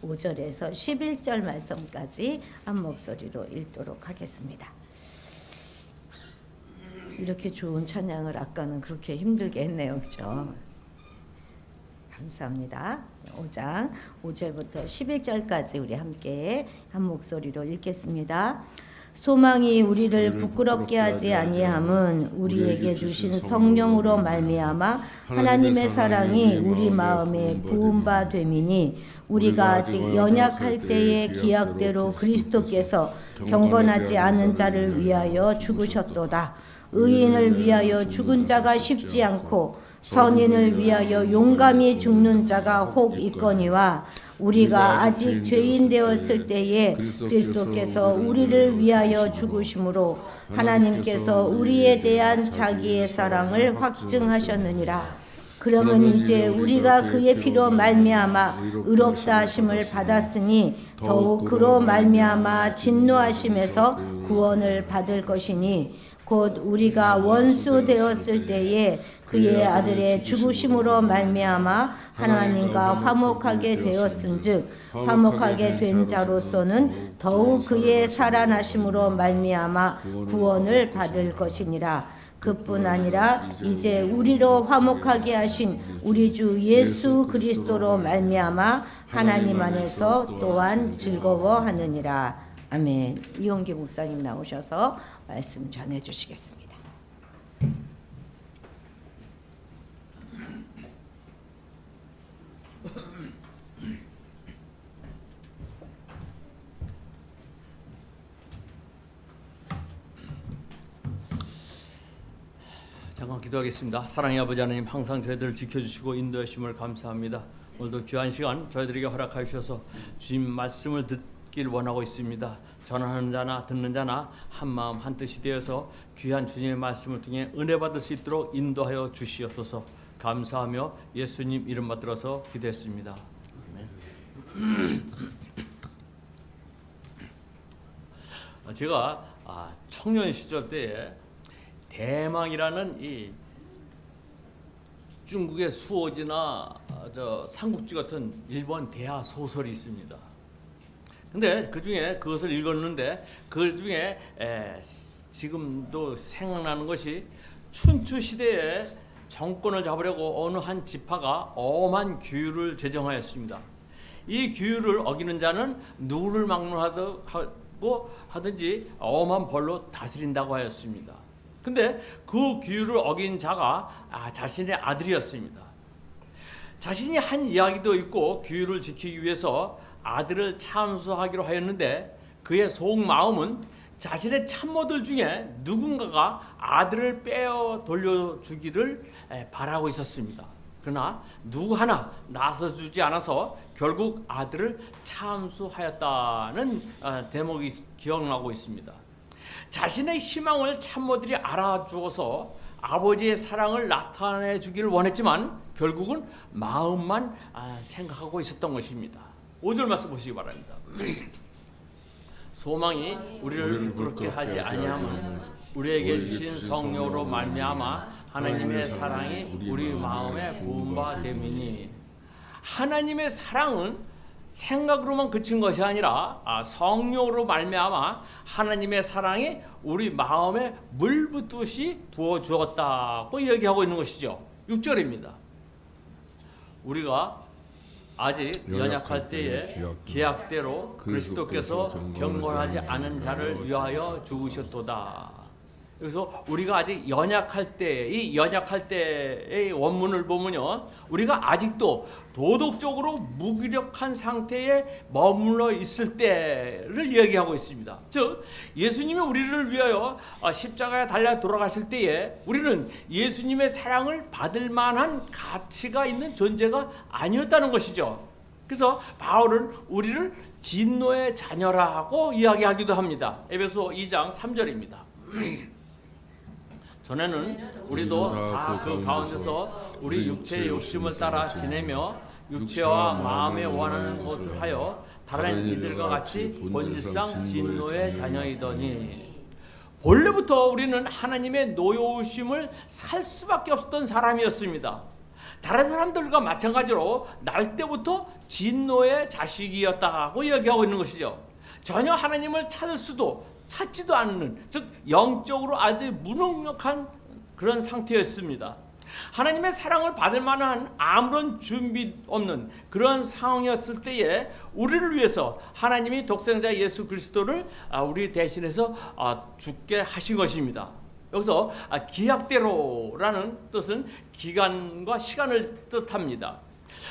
5절에서 11절 말씀까지 한 목소리로 읽도록 하겠습니다. 이렇게 좋은 찬양을 아까는 그렇게 힘들게 했네요. 그죠? 감사합니다. 5장 5절부터 11절까지 우리 함께 한 목소리로 읽겠습니다. 소망이 우리를 부끄럽게 하지 아니함은 우리에게 주신 성령으로 말미암아 하나님의 사랑이 우리 마음에 부은 바 됨이니 우리가 아직 연약할 때의 기약대로 그리스도께서 경건하지 않은 자를 위하여 죽으셨도다. 의인을 위하여 죽은 자가 쉽지 않고 선인을 위하여 용감히 죽는 자가 혹 있거니와 우리가 아직 죄인 되었을 때에 그리스도께서 우리를 위하여 죽으심으로 하나님께서 우리에 대한 자기의 사랑을 확증하셨느니라. 그러면 이제 우리가 그의 피로 말미암아 의롭다 하심을 받았으니 더욱 그로 말미암아 진노하심에서 구원을 받을 것이니 곧 우리가 원수 되었을 때에 그의 아들의 죽으심으로 말미암아 하나님과 화목하게 되었은즉 화목하게 된 자로서는 더욱 그의 살아나심으로 말미암아 구원을 받을 것이니라. 그뿐 아니라 이제 우리로 화목하게 하신 우리 주 예수 그리스도로 말미암아 하나님 안에서 또한 즐거워하느니라. 아멘. 이용기 목사님 나오셔서 말씀 전해 주시겠습니다. 잠깐 기도하겠습니다. 사랑의 아버지 하나님, 항상 저희들을 지켜주시고 인도하심을 감사합니다. 오늘도 귀한 시간 저희들에게 허락하여 주셔서 주님 말씀을 듣길 원하고 있습니다. 전하는 자나 듣는 자나 한 마음 한 뜻이 되어서 귀한 주님의 말씀을 통해 은혜 받을 수 있도록 인도하여 주시옵소서. 감사하며 예수님 이름 받들어서 기도했습니다. 아멘. 제가 청년 시절 때에 대망이라는 이 중국의 수호지나 삼국지 같은 일본 대하 소설이 있습니다. 근데 그 중에 그것을 읽었는데 그 중에 지금도 생각나는 것이 춘추 시대에 정권을 잡으려고 어느 한 지파가 엄한 규율을 제정하였습니다. 이 규율을 어기는 자는 누구를 막론하고 하든지 엄한 벌로 다스린다고 하였습니다. 근데 그 규율을 어긴 자가 자신의 아들이었습니다. 자신이 한 이야기도 있고 규율을 지키기 위해서 아들을 참수하기로 하였는데 그의 속마음은 자신의 참모들 중에 누군가가 아들을 빼어 돌려주기를 바라고 있었습니다. 그러나 누구 하나 나서주지 않아서 결국 아들을 참수하였다는 대목이 기억나고 있습니다. 자신의 희망을 참모들이 알아주어서 아버지의 사랑을 나타내 주기를 원했지만 결국은 마음만 생각하고 있었던 것입니다. 5절 말씀 보시기 바랍니다. 소망이 우리를 부끄럽게 하지 아니함은 우리에게 주신 성령으로 말미암아 하나님의 사랑이 우리 마음에 부은 바 됨이니. 하나님의 사랑은 생각으로만 그친 것이 아니라 성령으로 말미암아 하나님의 사랑이 우리 마음에 물 붓듯이 부어주었다고 얘기하고 있는 것이죠. 6절입니다. 우리가 아직 연약할 때에 계약대로 그리스도께서 경건하지 않은 자를 위하여 죽으셨도다. 그래서 우리가 아직 연약할 때, 이 연약할 때의 원문을 보면요, 우리가 아직도 도덕적으로 무기력한 상태에 머물러 있을 때를 얘기하고 있습니다. 즉 예수님이 우리를 위하여 십자가에 달려 돌아가실 때에 우리는 예수님의 사랑을 받을 만한 가치가 있는 존재가 아니었다는 것이죠. 그래서 바울은 우리를 진노의 자녀라고 이야기하기도 합니다. 에베소 2장 3절입니다. 전에는 우리도 다 그 가운데서 우리 육체의 욕심을 따라 지내며 육체와 마음에 원하는 것을 하여 다른 이들과 같이 본질상 진노의 자녀이더니. 본래부터 우리는 하나님의 노여우심을 살 수밖에 없었던 사람이었습니다. 다른 사람들과 마찬가지로 날 때부터 진노의 자식이었다고 이야기하고 있는 것이죠. 전혀 하나님을 찾을 수도 찾지도 않는, 즉 영적으로 아주 무능력한 그런 상태였습니다. 하나님의 사랑을 받을 만한 아무런 준비 없는 그런 상황이었을 때에 우리를 위해서 하나님이 독생자 예수 그리스도를 우리 대신해서 죽게 하신 것입니다. 여기서 기약대로라는 뜻은 기간과 시간을 뜻합니다.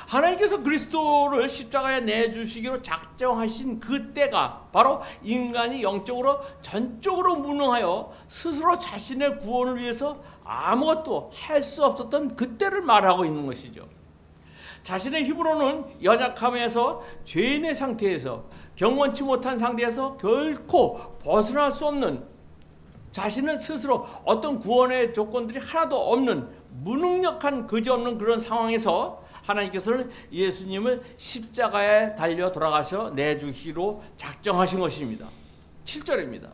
하나님께서 그리스도를 십자가에 내주시기로 작정하신 그때가 바로 인간이 영적으로 전적으로 무능하여 스스로 자신의 구원을 위해서 아무것도 할 수 없었던 그때를 말하고 있는 것이죠. 자신의 힘으로는 연약함에서 죄인의 상태에서 경건치 못한 상태에서 결코 벗어날 수 없는, 자신은 스스로 어떤 구원의 조건들이 하나도 없는 무능력한 그지없는 그런 상황에서 하나님께서는 예수님을 십자가에 달려 돌아가셔 내주시기로 작정하신 것입니다. 7절입니다.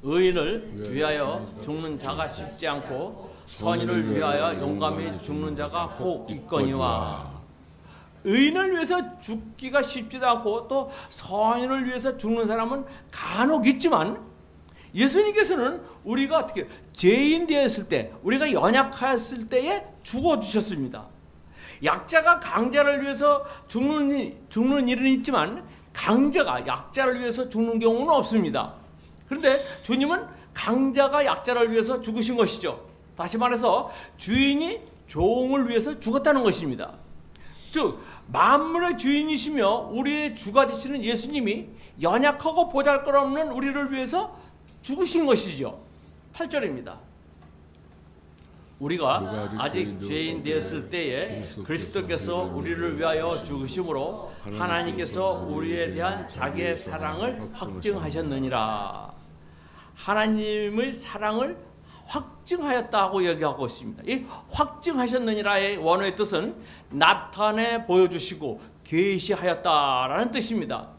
의인을 위하여 죽는 자가 쉽지 않고 선인을 위하여 용감히 죽는 자가 혹 있거니와. 의인을 위해서 죽기가 쉽지도 않고 또 선인을 위해서 죽는 사람은 간혹 있지만, 예수님께서는 우리가 어떻게 죄인 되었을 때, 우리가 연약했을 때에 죽어주셨습니다. 약자가 강자를 위해서 죽는 일은 있지만 강자가 약자를 위해서 죽는 경우는 없습니다. 그런데 주님은 강자가 약자를 위해서 죽으신 것이죠. 다시 말해서 주인이 종을 위해서 죽었다는 것입니다. 즉 만물의 주인이시며 우리의 주가 되시는 예수님이 연약하고 보잘것없는 우리를 위해서 죽으신 것이죠. 8절입니다. 우리가 아직 죄인 되었을 때에 그리스도께서 우리를 위하여 죽으심으로 하나님께서 우리에 대한 자기의 사랑을 확증하셨느니라. 하나님의 사랑을 확증하였다고 얘기하고 있습니다. 이 확증하셨느니라의 원어의 뜻은 나타내 보여주시고 계시하였다라는 뜻입니다.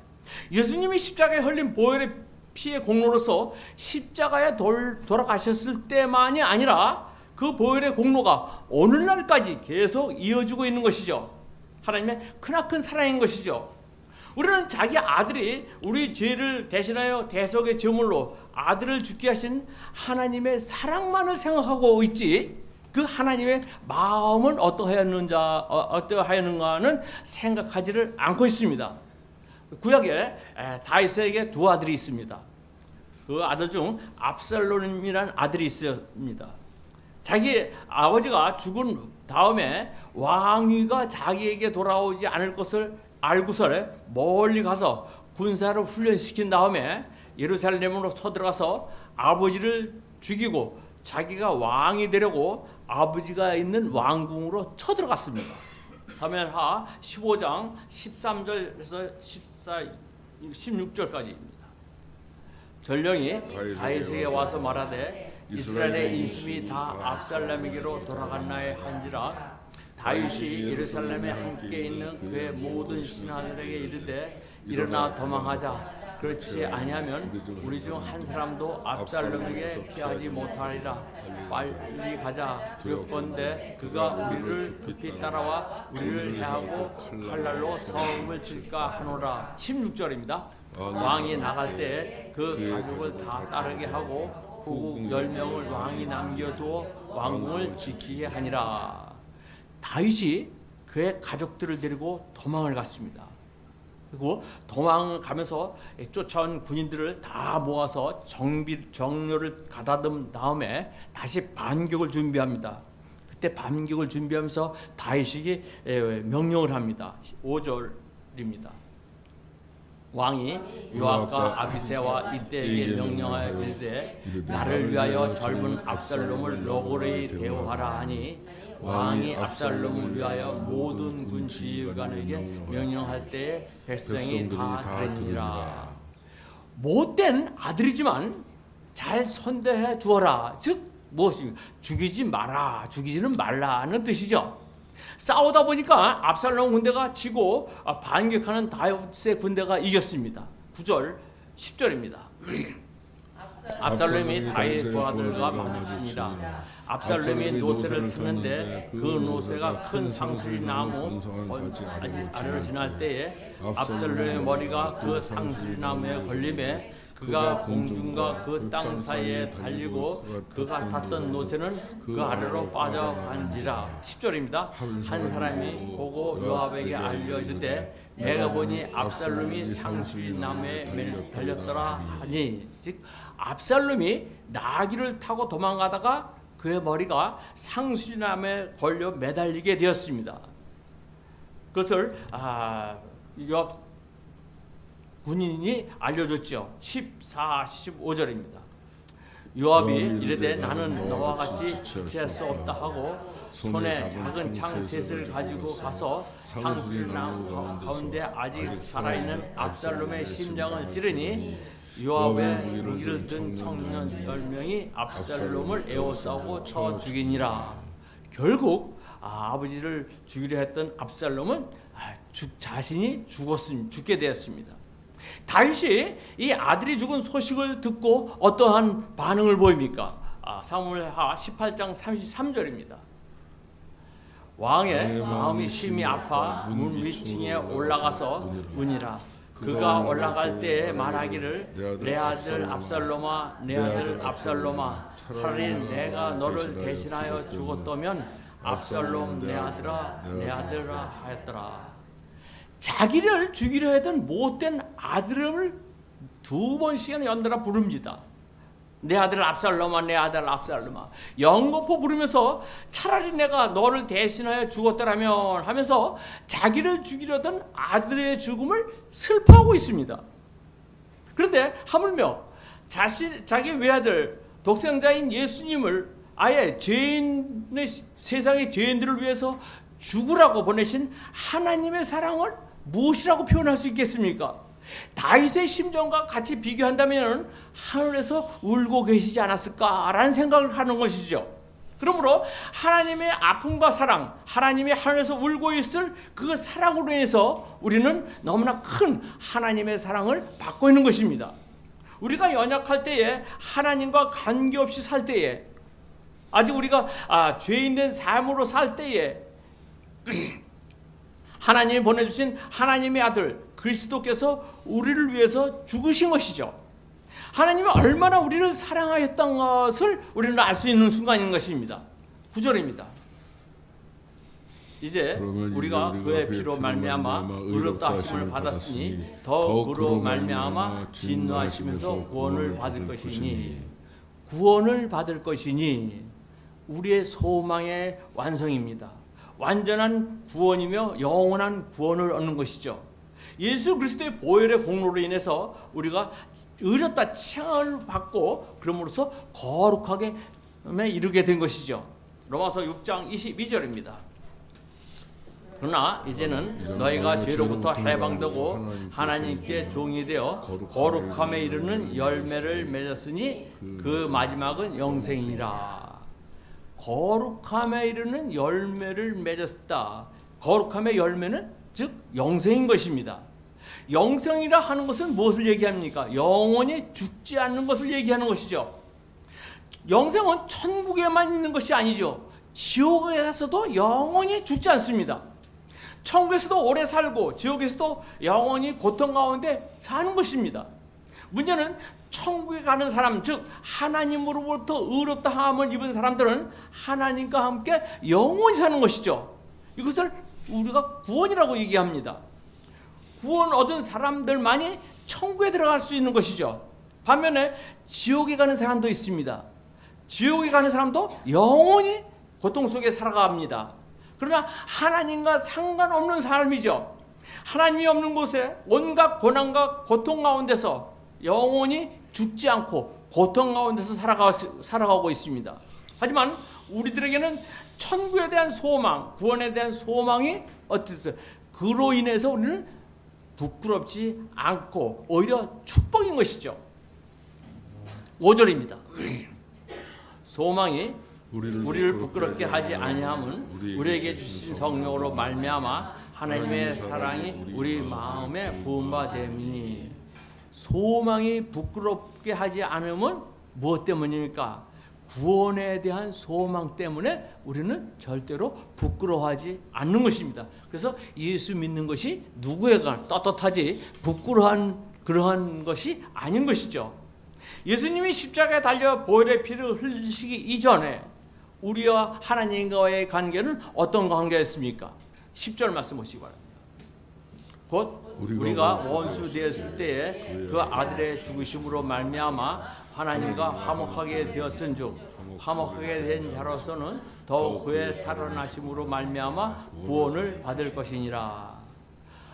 예수님이 십자가에 흘린 보혈의 피의 공로로서 십자가에 돌아가셨을 때만이 아니라 그 보혈의 공로가 오늘날까지 계속 이어지고 있는 것이죠. 하나님의 크나큰 사랑인 것이죠. 우리는 자기 아들이 우리 죄를 대신하여 대속의 제물로 아들을 죽게 하신 하나님의 사랑만을 생각하고 있지, 그 하나님의 마음은 어떠하였는가는 생각하지를 않고 있습니다. 구약에 다윗에게 두 아들이 있습니다. 그 아들 중 압살롬이라는 아들이 있습니다. 자기 아버지가 죽은 다음에 왕위가 자기에게 돌아오지 않을 것을 알고서 멀리 가서 군사를 훈련시킨 다음에 예루살렘으로 쳐들어가서 아버지를 죽이고 자기가 왕이 되려고 아버지가 있는 왕궁으로 쳐들어갔습니다. 사무엘하 15장 13절에서 16절까지입니다. 전령이 다윗에게 와서 말하되 이스라엘의 인심이 다 압살롬에게로 돌아갔나에 한지라. 다윗이 예루살렘에 함께 있는 그의 모든 신하들에게 이르되 일어나 도망하자. 그렇지 아니하면 우리 중 한 사람도 압살롬에게 피하지 못하리라. 빨리 가자. 두렵건대 그가 우리를 급히 따라와 우리를 해하고 칼날로 성을 칠까 하노라. 16절입니다. 왕이 나갈 때 그 가족을 다 따르게 하고 후국 10명을 왕이 남겨두어 왕궁을 지키게 하니라. 다윗이 그의 가족들을 데리고 도망을 갔습니다. 그리고 도망을 가면서 쫓아온 군인들을 다 모아서 정료를 가다듬은 다음에 다시 반격을 준비합니다. 그때 반격을 준비하면서 다윗이 명령을 합니다. 5절입니다. 왕이 요압과 아비새와 이때에게 명령하여 이르되 나를 위하여 젊은 압살롬을 노골이 대우하라 하니 왕이 압살롬을 위하여 모든 군 지휘관에게 명령할 때에 백성이 다 들으니라. 못된 아들이지만 잘 선대해 주어라. 즉 무엇입니까? 죽이지 마라, 죽이지는 말라는 뜻이죠. 싸우다 보니까 압살롬 군대가 지고 반격하는 다윗의 군대가 이겼습니다. 9절 10절입니다. 압살롬이 다윗의 아들과 마주치니라. 압살롬이 노새를 탔는데 그 노새가 큰 상수리 나무 아래로 지날 때에 압살롬의 머리가 그 상수리 나무에 걸림에 그가 공중과 그 땅 사이에 달리고 그가 탔던 노새는 그 아래로 빠져간지라. 10절입니다. 한 사람이 보고 요압에게 알려 이르되 내가 보니 압살롬이 상수리 나무에 달렸더라 하니, 즉 압살롬이 나귀를 타고 도망가다가 그의 머리가 상수리 나무에 걸려 매달리게 되었습니다. 그것을 요압 군인이 알려줬죠. 14, 15절입니다. 요압이 이르되 나는 너와 같이 지체할 수 없다 하고 손에 작은 창 셋을 가지고 가서 상수리 나무 가운데 아직 살아있는 압살롬의 심장을 찌르니 요압의 무기를 든 청년 10명이 압살롬을 에워싸고 쳐 죽이니라. 결국 아버지를 죽이려 했던 압살롬은 자신이 죽게 되었습니다. 다윗이 이 아들이 죽은 소식을 듣고 어떠한 반응을 보입니까? 사무엘하 18장 33절입니다. 왕의 마음이 심히 아파 문 위층에 올라가서 문이라. 그가 올라갈 때에 말하기를 내 아들 압살롬아 내 아들 압살롬아 차라리 내가 너를 대신하여 죽었다면 압살롬 내 아들아 내 아들아 하였더라. 자기를 죽이려 했던 못된 아들을 2번씩이나 연달아 부릅니다. 내 아들 압살롬아 내 아들 압살롬아 연거푸 부르면서 차라리 내가 너를 대신하여 죽었더라면 하면서 자기를 죽이려던 아들의 죽음을 슬퍼하고 있습니다. 그런데 하물며 자기 외아들 독생자인 예수님을 아예 세상의 죄인들을 위해서 죽으라고 보내신 하나님의 사랑을 무엇이라고 표현할 수 있겠습니까? 다윗의 심정과 같이 비교한다면 하늘에서 울고 계시지 않았을까라는 생각을 하는 것이죠. 그러므로 하나님의 아픔과 사랑, 하나님이 하늘에서 울고 있을 그 사랑으로 인해서 우리는 너무나 큰 하나님의 사랑을 받고 있는 것입니다. 우리가 연약할 때에, 하나님과 관계없이 살 때에, 아직 우리가 죄인된 삶으로 살 때에 하나님이 보내주신 하나님의 아들 그리스도께서 우리를 위해서 죽으신 것이죠. 하나님이 얼마나 우리를 사랑하였던 것을 우리는 알 수 있는 순간인 것입니다. 9절입니다. 이제 우리가 그의 피로 말미암아 의롭다 하심을 받았으니 더욱 그로 말미암아 진노하시면서 구원을 받을 것이니, 구원을 받을 것이니 우리의 소망의 완성입니다. 완전한 구원이며 영원한 구원을 얻는 것이죠. 예수 그리스도의 보혈의 공로로 인해서 우리가 의롭다 칭함을 받고 그럼으로써 거룩하게 이르게 된 것이죠. 로마서 6장 22절입니다. 그러나 이제는 너희가 죄로부터 해방되고 하나님께 종이 되어 거룩함에 이르는 열매를 맺었으니 그 마지막은 영생이라. 거룩함에 이르는 열매를 맺었다. 거룩함의 열매는 즉 영생인 것입니다. 영생이라 하는 것은 무엇을 얘기합니까? 영원히 죽지 않는 것을 얘기하는 것이죠. 영생은 천국에만 있는 것이 아니죠. 지옥에서도 영원히 죽지 않습니다. 천국에서도 오래 살고 지옥에서도 영원히 고통 가운데 사는 것입니다. 문제는 천국에 가는 사람, 즉 하나님으로부터 의롭다 함을 입은 사람들은 하나님과 함께 영원히 사는 것이죠. 이것을 우리가 구원이라고 얘기합니다. 구원 얻은 사람들만이 천국에 들어갈 수 있는 것이죠. 반면에 지옥에 가는 사람도 있습니다. 지옥에 가는 사람도 영원히 고통 속에 살아갑니다. 그러나 하나님과 상관없는 삶이죠. 하나님이 없는 곳에 온갖 고난과 고통 가운데서 영원히 죽지 않고 고통 가운데서 살아가고 있습니다. 하지만 우리들에게는 천국에 대한 소망, 구원에 대한 소망이 어땠어요? 그로 인해서 우리는 부끄럽지 않고 오히려 축복인 것이죠. 5절입니다. 소망이 우리를 부끄럽게 하지 아니함은 우리에게 주신 성령으로 말미암아 하나님의 사랑이 우리 마음에 부은 바 됨이니. 소망이 부끄럽게 하지 않으면 무엇 때문입니까? 구원에 대한 소망 때문에 우리는 절대로 부끄러워하지 않는 것입니다. 그래서 예수 믿는 것이 누구에게 떳떳하지 부끄러워한 그러한 것이 아닌 것이죠. 예수님이 십자가에 달려 보혈의 피를 흘리시기 이전에 우리와 하나님과의 관계는 어떤 관계였습니까? 10절 말씀 보시기 바랍니다. 곧 우리가 원수 되었을 때에 그 아들의 죽으심으로 말미암아 하나님과 화목하게 되었은즉 화목하게 된 자로서는 더욱 그의 살아나심으로 말미암아 구원을 받을 것이니라.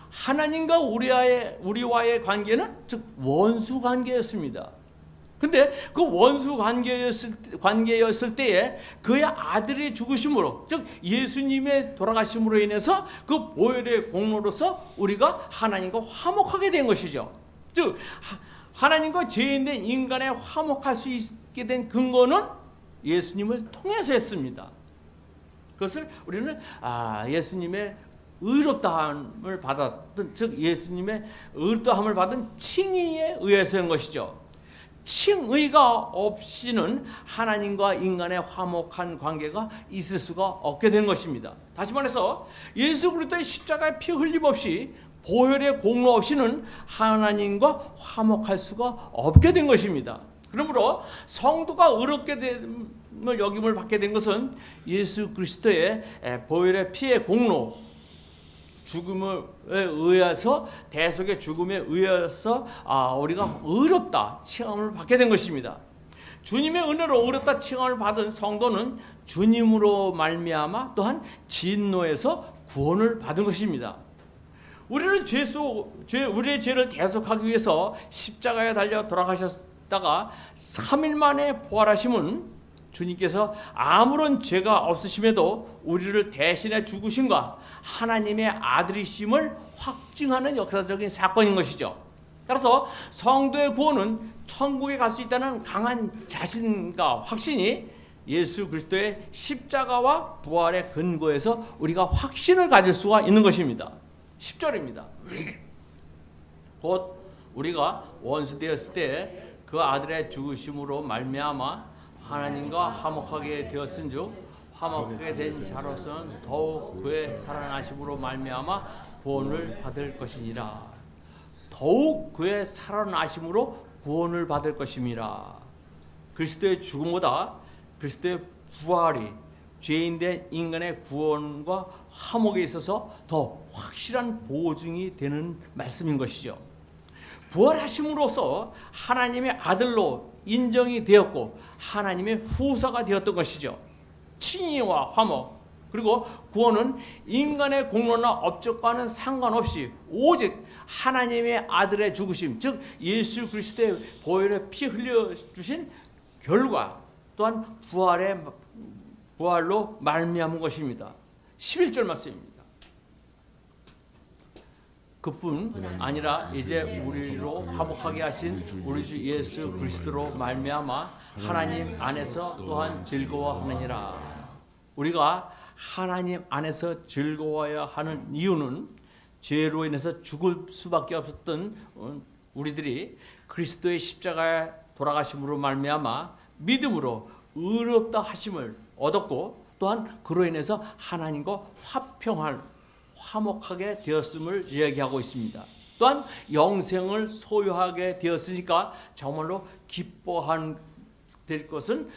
하나님과 우리와의 관계는 즉 원수 관계였습니다. 근데 그 원수 관계였을 때에 그의 아들이 죽으심으로, 즉 예수님의 돌아가심으로 인해서 그 보혈의 공로로서 우리가 하나님과 화목하게 된 것이죠. 즉 하나님과 죄인된 인간에 화목할 수 있게 된 근거는 예수님을 통해서였습니다. 그것을 우리는 예수님의 의롭다함을 받았던, 즉 예수님의 의롭다함을 받은 칭의에 의해서인 것이죠. 칭의가 없이는 하나님과 인간의 화목한 관계가 있을 수가 없게 된 것입니다. 다시 말해서 예수 그리스도의 십자가의 피 흘림 없이 보혈의 공로 없이는 하나님과 화목할 수가 없게 된 것입니다. 그러므로 성도가 의롭게 됨을 여김을 받게 된 것은 예수 그리스도의 보혈의 피의 공로, 죽음에 의해서, 대속의 죽음에 의해서 우리가 의롭다 칭함을 받게 된 것입니다. 주님의 은혜로 의롭다 칭함을 받은 성도는 주님으로 말미암아 또한 진노에서 구원을 받은 것입니다. 우리의 죄를 대속하기 위해서 십자가에 달려 돌아가셨다가 3일 만에 부활하심은 주님께서 아무런 죄가 없으심에도 우리를 대신해 죽으심과 하나님의 아들이심을 확증하는 역사적인 사건인 것이죠. 따라서 성도의 구원은 천국에 갈 수 있다는 강한 자신과 확신이 예수 그리스도의 십자가와 부활의 근거에서 우리가 확신을 가질 수가 있는 것입니다. 10절입니다. 곧 우리가 원수 되었을 때 그 아들의 죽으심으로 말미암아 하나님과 화목하게 되었은즉 화목하게 된 자로서는 더욱 그의 살아나심으로 말미암아 구원을 받을 것이니라. 더욱 그의 살아나심으로 구원을 받을 것임이라. 그리스도의 죽음보다 그리스도의 부활이 죄인된 인간의 구원과 화목에 있어서 더 확실한 보증이 되는 말씀인 것이죠. 부활하심으로써 하나님의 아들로 인정이 되었고 하나님의 후사가 되었던 것이죠. 칭의와 화목, 그리고 구원은 인간의 공로나 업적과는 상관없이 오직 하나님의 아들의 죽으심, 즉 예수 그리스도의 보혈에 피 흘려주신 결과, 또한 부활로 말미암은 것입니다. 11절 말씀입니다. 그뿐 아니라 이제 우리로 화목하게 하신 우리 주 예수 그리스도로 말미암아 하나님 안에서 또한 즐거워하느니라. 우리가 하나님 안에서 즐거워야 하는 이유는 죄로 인해서 죽을 수밖에 없었던 우리들이 그리스도의 십자가에 돌아가심으로 말미암아 믿음으로 의롭다 하심을 얻었고, 또한 그로 인해서 하나님과 화목하게 되었음을 이야기하고 있습니다. 또한 영생을 소유하게 되었으니까 정말로 기뻐할 것은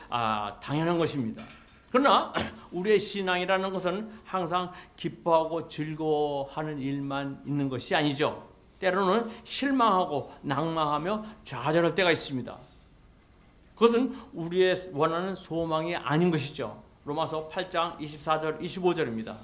당연한 것입니다. 그러나 우리의 신앙이라는 것은 항상 기뻐하고 즐거워하는 일만 있는 것이 아니죠. 때로는 실망하고 낭망하며 좌절할 때가 있습니다. 그것은 우리의 원하는 소망이 아닌 것이죠. 로마서 8장 24절 25절입니다.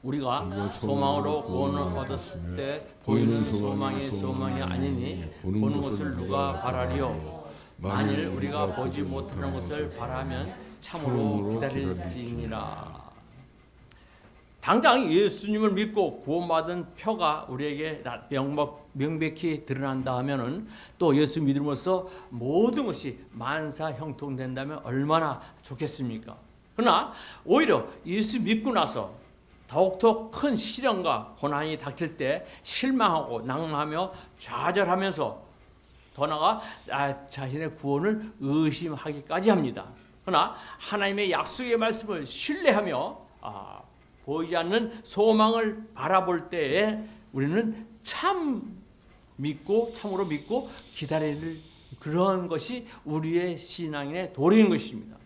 우리가 소망으로 구원을 얻었을 때 보이는 소망이 아니니 보는 것을 누가 바라리요. 만일 우리가 보지 못하는 것을 바라면 참으로 기다릴지니라. 당장 예수님을 믿고 구원받은 표가 우리에게 명백히 드러난다 하면은 또 예수 믿음으로써 모든 것이 만사형통된다면 얼마나 좋겠습니까? 그러나 오히려 예수 믿고 나서 더욱더 큰 시련과 고난이 닥칠 때 실망하고 낭망하며 좌절하면서 더 나아가 자신의 구원을 의심하기까지 합니다. 그러나 하나님의 약속의 말씀을 신뢰하며 보이지 않는 소망을 바라볼 때에 우리는 참으로 믿고 기다릴 그런 것이 우리의 신앙의 도리인 것입니다.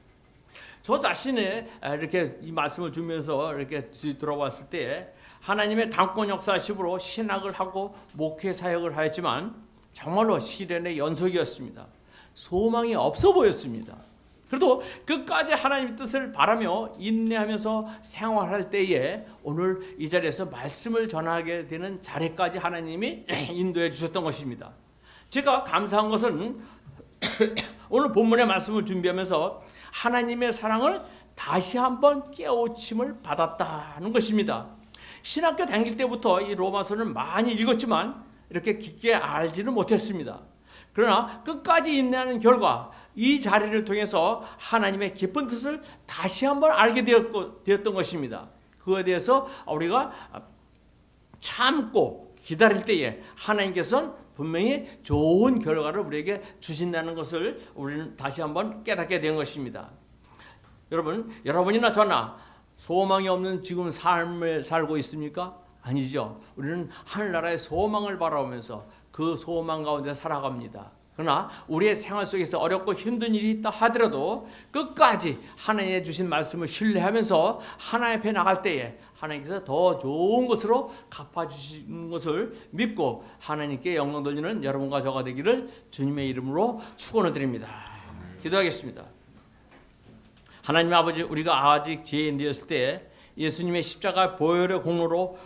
저 자신의 이렇게 이 말씀을 주면서 이렇게 들어봤을 때 하나님의 당권 역사심으로 신학을 하고 목회 사역을 하였지만 정말로 시련의 연속이었습니다. 소망이 없어 보였습니다. 그래도 끝까지 하나님의 뜻을 바라며 인내하면서 생활할 때에 오늘 이 자리에서 말씀을 전하게 되는 자리까지 하나님이 인도해 주셨던 것입니다. 제가 감사한 것은 오늘 본문의 말씀을 준비하면서 하나님의 사랑을 다시 한번 깨우침을 받았다는 것입니다. 신학교 다닐 때부터 이 로마서를 많이 읽었지만 이렇게 깊게 알지는 못했습니다. 그러나 끝까지 인내하는 결과 이 자리를 통해서 하나님의 깊은 뜻을 다시 한번 알게 되었던 것입니다. 그거에 대해서 우리가 참고 기다릴 때에 하나님께서는 분명히 좋은 결과를 우리에게 주신다는 것을 우리는 다시 한번 깨닫게 된 것입니다. 여러분이나 저나 소망이 없는 지금 삶을 살고 있습니까? 아니죠. 우리는 하늘나라의 소망을 바라보면서 그 소망 가운데 살아갑니다. 그러나 우리의 생활 속에서 어렵고 힘든 일이 있다 하더라도 끝까지 하나님의 주신 말씀을 신뢰하면서 하나님 앞에 나갈 때에 하나님께서 더 좋은 것으로 갚아주시는 것을 믿고 하나님께 영광 돌리는 여러분과 저가 되기를 주님의 이름으로 축원을 드립니다. 기도하겠습니다. 하나님 아버지, 우리가 아직 죄인 되었을 때 예수님의 십자가 보혈의 공로로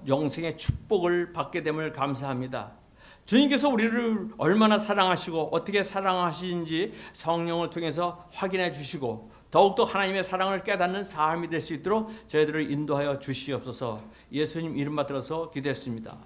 영생의 축복을 받게 됨을 감사합니다. 주님께서 우리를 얼마나 사랑하시고 어떻게 사랑하시는지 성령을 통해서 확인해 주시고 더욱더 하나님의 사랑을 깨닫는 삶이 될 수 있도록 저희들을 인도하여 주시옵소서. 예수님 이름 받들어서 기도했습니다.